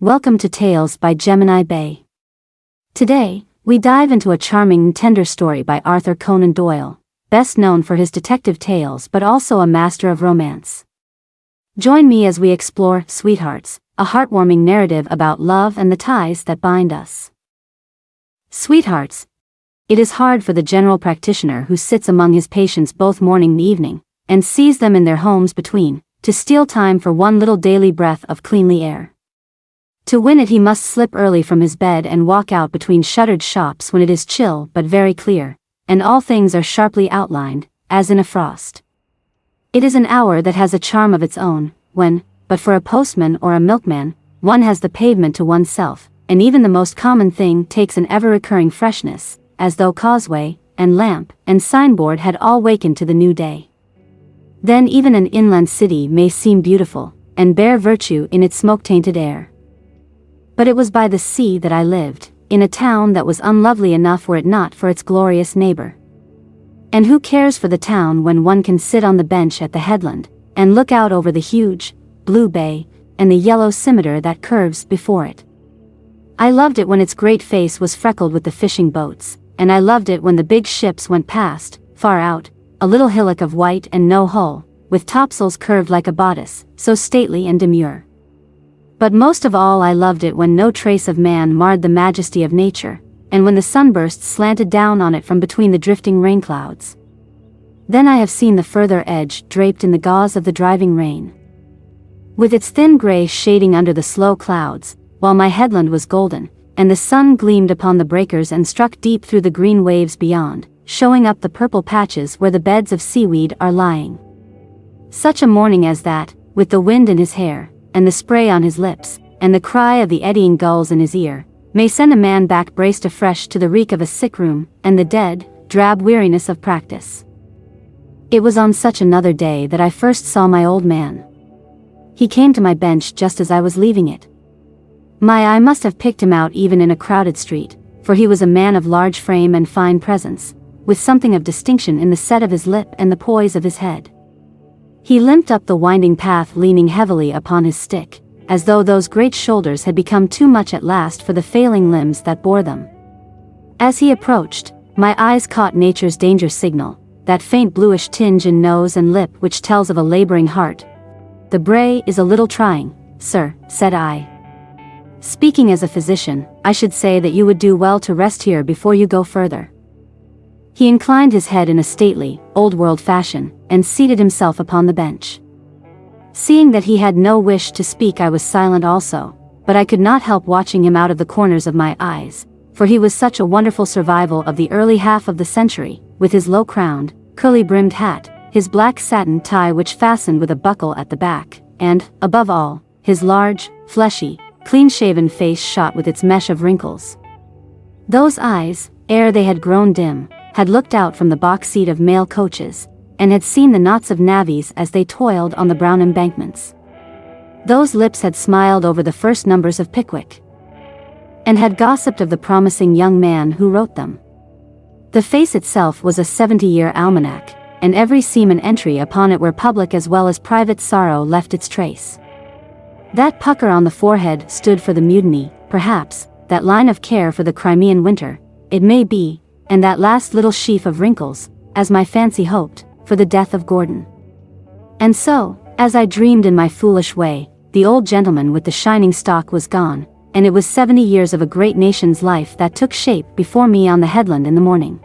Welcome to Tales by Gemini Bae. Today, we dive into a charming and tender story by Arthur Conan Doyle, best known for his detective tales but also a master of romance. Join me as we explore Sweethearts, a heartwarming narrative about love and the ties that bind us. Sweethearts. It is hard for the general practitioner who sits among his patients both morning and evening, and sees them in their homes between, to steal time for one little daily breath of cleanly air. To win it he must slip early from his bed and walk out between shuttered shops when it is chill but very clear, and all things are sharply outlined, as in a frost. It is an hour that has a charm of its own, when, but for a postman or a milkman, one has the pavement to oneself, and even the most common thing takes an ever-recurring freshness, as though causeway, and lamp, and signboard had all wakened to the new day. Then even an inland city may seem beautiful, and bear virtue in its smoke-tainted air. But it was by the sea that I lived, in a town that was unlovely enough were it not for its glorious neighbor. And who cares for the town when one can sit on the bench at the headland, and look out over the huge, blue bay, and the yellow scimitar that curves before it? I loved it when its great face was freckled with the fishing boats, and I loved it when the big ships went past, far out, a little hillock of white and no hull, with topsails curved like a bodice, so stately and demure. But most of all I loved it when no trace of man marred the majesty of nature, and when the sunburst slanted down on it from between the drifting rain clouds. Then I have seen the further edge draped in the gauze of the driving rain, with its thin gray shading under the slow clouds, while my headland was golden, and the sun gleamed upon the breakers and struck deep through the green waves beyond, showing up the purple patches where the beds of seaweed are lying. Such a morning as that, with the wind in his hair, and the spray on his lips, and the cry of the eddying gulls in his ear, may send a man back braced afresh to the reek of a sick room, and the dead, drab weariness of practice. It was on such another day that I first saw my old man. He came to my bench just as I was leaving it. My eye must have picked him out even in a crowded street, for he was a man of large frame and fine presence, with something of distinction in the set of his lip and the poise of his head. He limped up the winding path leaning heavily upon his stick, as though those great shoulders had become too much at last for the failing limbs that bore them. As he approached, my eyes caught nature's danger signal, that faint bluish tinge in nose and lip which tells of a laboring heart. "The bray is a little trying, sir," said I. "Speaking as a physician, I should say that you would do well to rest here before you go further." He inclined his head in a stately, old-world fashion, and seated himself upon the bench. Seeing that he had no wish to speak I was silent also, but I could not help watching him out of the corners of my eyes, for he was such a wonderful survival of the early half of the century, with his low-crowned, curly-brimmed hat, his black satin tie which fastened with a buckle at the back, and, above all, his large, fleshy, clean-shaven face shot with its mesh of wrinkles. Those eyes, ere they had grown dim, had looked out from the box seat of mail coaches, and had seen the knots of navvies as they toiled on the brown embankments. Those lips had smiled over the first numbers of Pickwick, and had gossiped of the promising young man who wrote them. The face itself was a 70-year almanac, and every seaman entry upon it where public as well as private sorrow left its trace. That pucker on the forehead stood for the mutiny, perhaps, that line of care for the Crimean winter, it may be, and that last little sheaf of wrinkles, as my fancy hoped, for the death of Gordon. And so, as I dreamed in my foolish way, the old gentleman with the shining stock was gone, and it was 70 years of a great nation's life that took shape before me on the headland in the morning.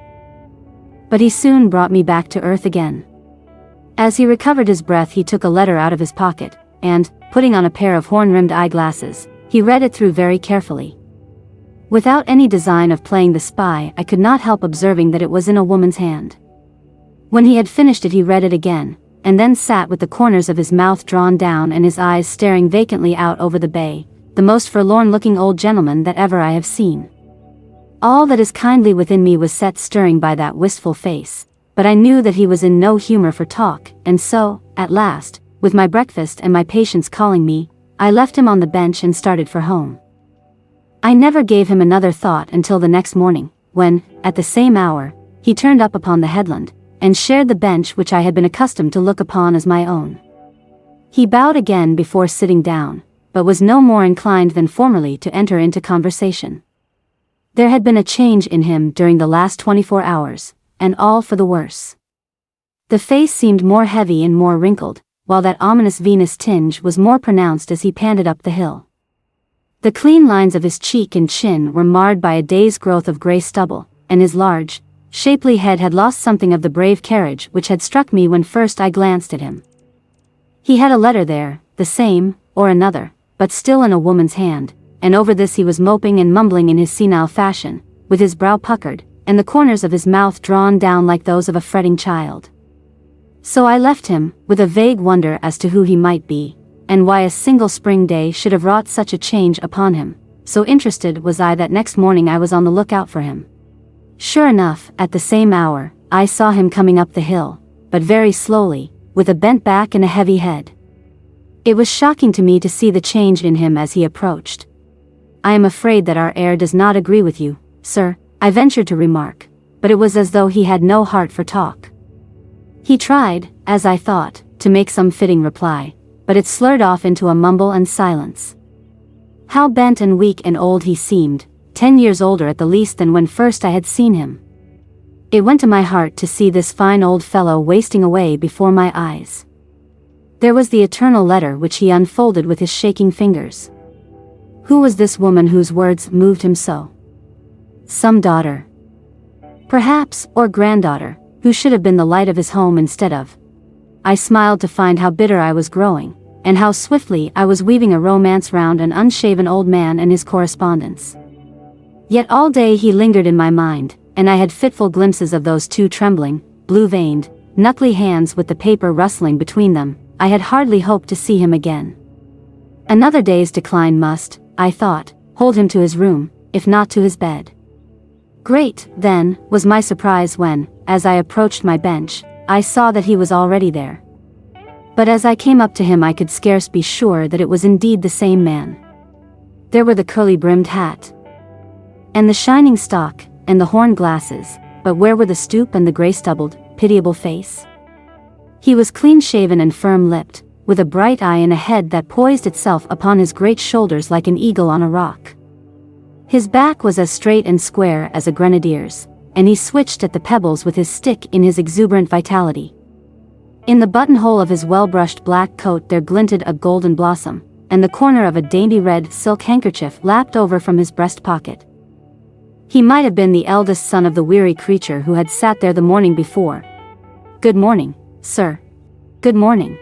But he soon brought me back to earth again. As he recovered his breath he took a letter out of his pocket, and, putting on a pair of horn-rimmed eyeglasses, he read it through very carefully. Without any design of playing the spy I could not help observing that it was in a woman's hand. When he had finished it he read it again, and then sat with the corners of his mouth drawn down and his eyes staring vacantly out over the bay, the most forlorn-looking old gentleman that ever I have seen. All that is kindly within me was set stirring by that wistful face, but I knew that he was in no humor for talk, and so, at last, with my breakfast and my patients calling me, I left him on the bench and started for home. I never gave him another thought until the next morning, when, at the same hour, he turned up upon the headland, and shared the bench which I had been accustomed to look upon as my own. He bowed again before sitting down, but was no more inclined than formerly to enter into conversation. There had been a change in him during the last 24 hours, and all for the worse. The face seemed more heavy and more wrinkled, while that ominous Venus tinge was more pronounced as he panted up the hill. The clean lines of his cheek and chin were marred by a day's growth of gray stubble, and his large, shapely head had lost something of the brave carriage which had struck me when first I glanced at him. He had a letter there, the same, or another, but still in a woman's hand, and over this he was moping and mumbling in his senile fashion, with his brow puckered, and the corners of his mouth drawn down like those of a fretting child. So I left him, with a vague wonder as to who he might be, and why a single spring day should have wrought such a change upon him. So interested was I that next morning I was on the lookout for him. Sure enough, at the same hour, I saw him coming up the hill, but very slowly, with a bent back and a heavy head. It was shocking to me to see the change in him as he approached. "I am afraid that our air does not agree with you, sir," I ventured to remark, but it was as though he had no heart for talk. He tried, as I thought, to make some fitting reply, but it slurred off into a mumble and silence. How bent and weak and old he seemed, 10 years older at the least than when first I had seen him. It went to my heart to see this fine old fellow wasting away before my eyes. There was the eternal letter which he unfolded with his shaking fingers. Who was this woman whose words moved him so? Some daughter, perhaps, or granddaughter, who should have been the light of his home instead of. I smiled to find how bitter I was growing, and how swiftly I was weaving a romance round an unshaven old man and his correspondence. Yet all day he lingered in my mind, and I had fitful glimpses of those two trembling, blue-veined, knuckly hands with the paper rustling between them. I had hardly hoped to see him again. Another day's decline must, I thought, hold him to his room, if not to his bed. Great, then, was my surprise when, as I approached my bench, I saw that he was already there. But as I came up to him I could scarce be sure that it was indeed the same man. There were the curly-brimmed hat, and the shining stock, and the horn glasses, but where were the stoop and the gray-stubbled, pitiable face? He was clean-shaven and firm-lipped, with a bright eye and a head that poised itself upon his great shoulders like an eagle on a rock. His back was as straight and square as a grenadier's, and he switched at the pebbles with his stick in his exuberant vitality. In the buttonhole of his well-brushed black coat there glinted a golden blossom, and the corner of a dainty red silk handkerchief lapped over from his breast pocket. He might have been the eldest son of the weary creature who had sat there the morning before. "Good morning, sir. Good morning,"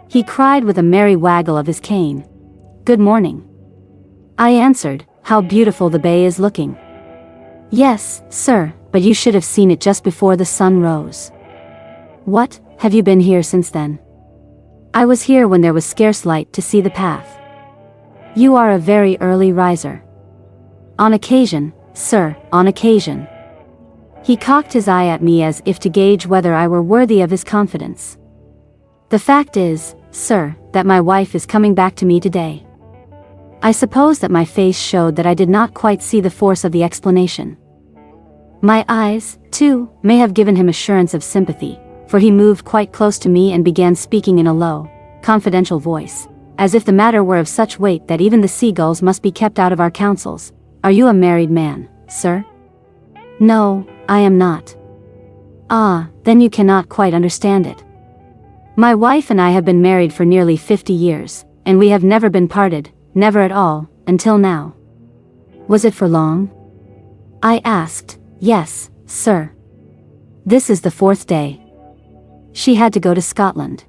he cried with a merry waggle of his cane. "Good morning," I answered. "How beautiful the bay is looking." "Yes, sir, but you should have seen it just before the sun rose." "What, have you been here since then?" "I was here when there was scarce light to see the path." "You are a very early riser." "On occasion, sir, on occasion." He cocked his eye at me as if to gauge whether I were worthy of his confidence. "The fact is, sir, that my wife is coming back to me today." I suppose that my face showed that I did not quite see the force of the explanation. My eyes, too, may have given him assurance of sympathy, for he moved quite close to me and began speaking in a low, confidential voice, as if the matter were of such weight that even the seagulls must be kept out of our counsels. "Are you a married man, sir?" "No, I am not." "Ah, then you cannot quite understand it. My wife and I have been married for nearly 50 years, and we have never been parted, never at all, until now." "Was it for long?" I asked. "Yes, sir. This is the 4th day. She had to go to Scotland.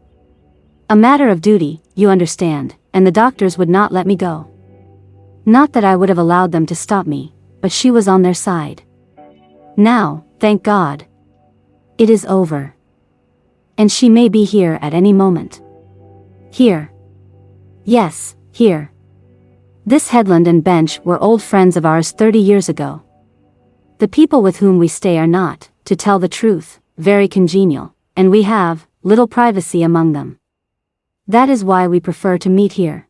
A matter of duty, you understand, and the doctors would not let me go. Not that I would have allowed them to stop me, but she was on their side. Now, thank God, it is over. And she may be here at any moment." "Here?" "Yes, here. This headland and bench were old friends of ours 30 years ago. The people with whom we stay are not, to tell the truth, very congenial, and we have little privacy among them. That is why we prefer to meet here.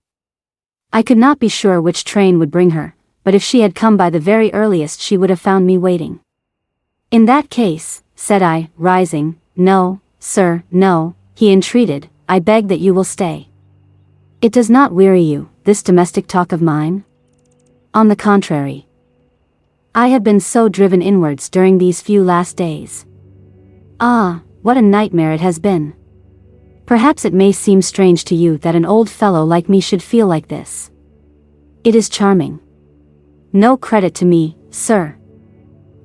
I could not be sure which train would bring her, but if she had come by the very earliest she would have found me waiting." "In that case," said I, rising, "no, sir, no," he entreated, "I beg that you will stay. It does not weary you, this domestic talk of mine? On the contrary. I have been so driven inwards during these few last days. Ah, what a nightmare it has been. Perhaps it may seem strange to you that an old fellow like me should feel like this. It is charming. No credit to me, sir.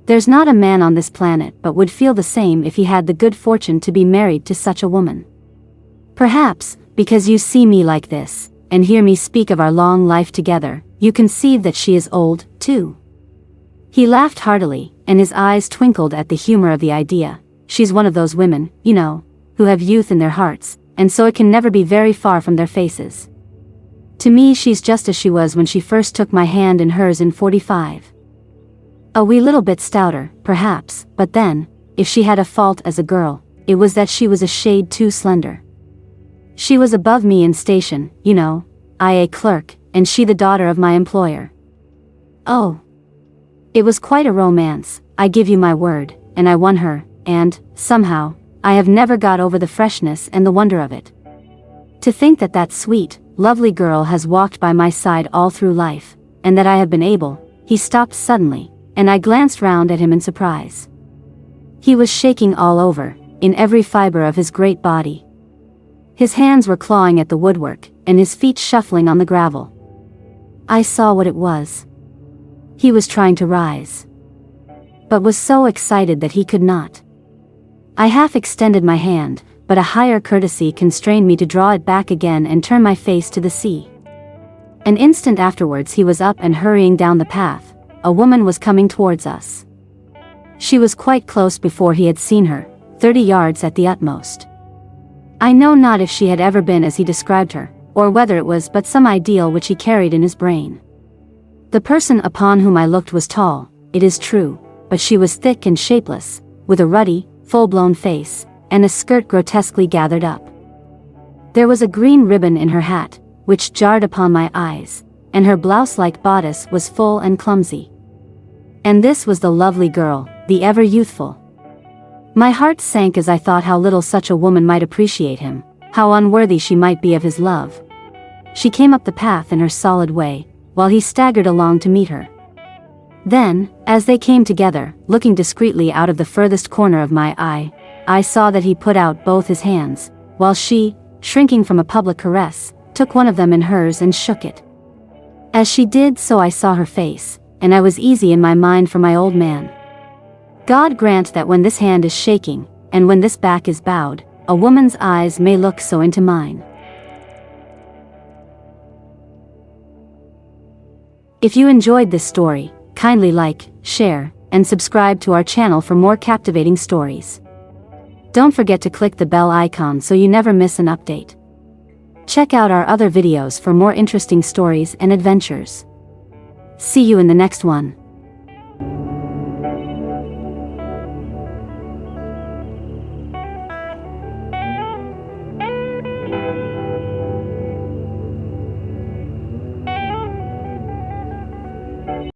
There's not a man on this planet but would feel the same if he had the good fortune to be married to such a woman. Perhaps, because you see me like this, and hear me speak of our long life together, you conceive that she is old, too. He laughed heartily, and his eyes twinkled at the humor of the idea. She's one of those women, you know, who have youth in their hearts, and so it can never be very far from their faces. To me she's just as she was when she first took my hand in hers in '45. A wee little bit stouter, perhaps, but then, if she had a fault as a girl, it was that she was a shade too slender. She was above me in station, you know, I a clerk, and she the daughter of my employer. Oh. It was quite a romance, I give you my word, and I won her, and, somehow, I have never got over the freshness and the wonder of it. To think that that sweet, lovely girl has walked by my side all through life, and that I have been able. He stopped suddenly, and I glanced round at him in surprise. He was shaking all over, in every fiber of his great body. His hands were clawing at the woodwork, and his feet shuffling on the gravel. I saw what it was. He was trying to rise, but was so excited that he could not. I half extended my hand, but a higher courtesy constrained me to draw it back again and turn my face to the sea. An instant afterwards he was up and hurrying down the path. A woman was coming towards us. She was quite close before he had seen her, 30 yards at the utmost. I know not if she had ever been as he described her, or whether it was but some ideal which he carried in his brain. The person upon whom I looked was tall, it is true, but she was thick and shapeless, with a ruddy, full-blown face, and a skirt grotesquely gathered up. There was a green ribbon in her hat, which jarred upon my eyes, and her blouse-like bodice was full and clumsy. And this was the lovely girl, the ever youthful. My heart sank as I thought how little such a woman might appreciate him, how unworthy she might be of his love. She came up the path in her solid way, while he staggered along to meet her. Then, as they came together, looking discreetly out of the furthest corner of my eye, I saw that he put out both his hands, while she, shrinking from a public caress, took one of them in hers and shook it. As she did so I saw her face, and I was easy in my mind for my old man. God grant that when this hand is shaking, and when this back is bowed, a woman's eyes may look so into mine. If you enjoyed this story, kindly like, share, and subscribe to our channel for more captivating stories. Don't forget to click the bell icon so you never miss an update. Check out our other videos for more interesting stories and adventures. See you in the next one.